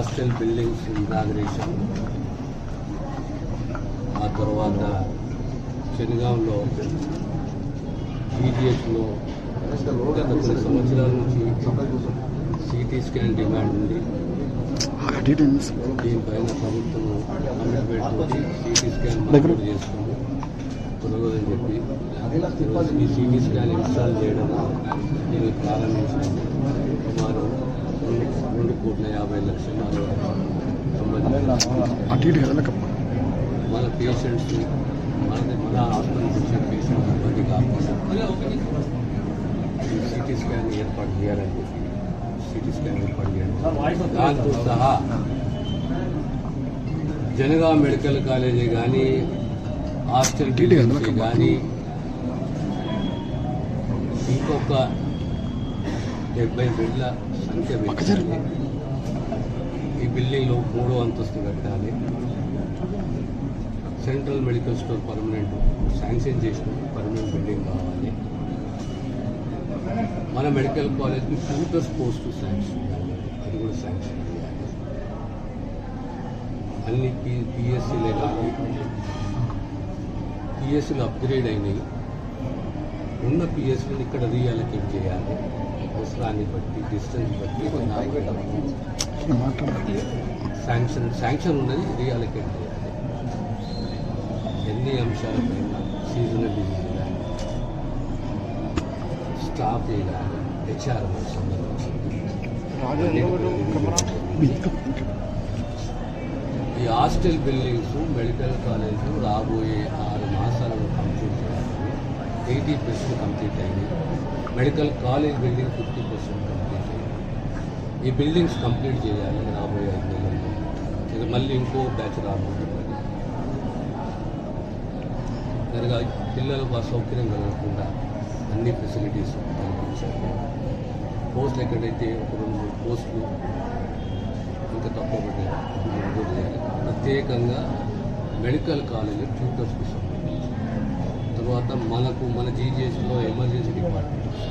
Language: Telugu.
హాస్టల్ బిల్డింగ్స్ ఇనాగరేషన్, ఆ తర్వాత చెనగాంలో జీజీహెచ్లో గత కొన్ని సంవత్సరాల నుంచి సిటీ స్కాన్ డిమాండ్ ఉంది. దీనిపైన ప్రభుత్వం కమిట్మెంట్ తోటి సిటీ స్కాన్ మంజూరు చేసుకుంది పురోగతి చెప్పి ఈ సిటీ స్కాన్ ఇన్స్టాల్ చేయడం దీన్ని ప్రారంభించాము. సుమారు 2,50,00,000 సంబంధించి మన పేషెంట్స్ మన హాస్పిటల్కి వచ్చే పేషెంట్స్ ఇబ్బంది కాకుండా సిటీ స్కాన్ ఏర్పాటు చేయాలని చెప్పి సిటీ స్కాన్ ఏర్పాటు చేయడం, దాంతో సహా జనగాం మెడికల్ కాలేజీ కానీ హాస్టల్ కానీ ఇంకొక 70 బెడ్ల సంఖ్య పెంచాలి. ఈ బిల్డింగ్లో 3వ అంతస్తు కట్టాలి. Central medical store permanent sanction చేసిన పర్మనెంట్ బిల్డింగ్ కావాలి. మన మెడికల్ కాలేజ్కి ట్యూటర్స్ పోస్ట్ శాంక్షన్ చేయాలి, అది కూడా శాంక్షన్ చేయాలి. అన్ని పిఎస్సీలే కానీ పిఎస్సీలు అప్గ్రేడ్ అయినాయి. ఉన్న పిఎస్సీని ఇక్కడ రీఅలొకేట్ చేయాలి. అవసరాన్ని బట్టి డిస్టెన్స్ బట్టి శాంక్షన్ ఉన్నది రీఅలొకేట్ చేయాలి. ఎన్ని అంశాలపైన సీజనల్ డిజీజ్ కానీ స్టాఫ్ కానీ హెచ్ఆర్ సంబంధించి ఈ హాస్టల్ బిల్డింగ్స్ మెడికల్ కాలేజ్ రాబోయే 6 మాసాలలో కంప్లీట్ చేయాలి. 80% కంప్లీట్ అయింది. మెడికల్ కాలేజ్ బిల్డింగ్ 50% కంప్లీట్ అయింది. ఈ బిల్డింగ్స్ కంప్లీట్ చేయాలి రాబోయే 5 నెలల్లో. ఇది మళ్ళీ ఇంకో బ్యాచ్ రాబోతుంది. కనుక పిల్లలకు అసౌకర్యం కలగకుండా అన్ని ఫెసిలిటీస్ కల్పించాలి. పోస్టులు ఎక్కడైతే ఒక 2-3 పోస్టులు ఇంకా తక్కువ మంజూరు చేయాలి. ప్రత్యేకంగా మెడికల్ కాలేజీ ట్యూటర్స్కి సంబంధించి, తర్వాత మన జీజీహెచ్లో ఎమర్జెన్సీ డిపార్ట్మెంట్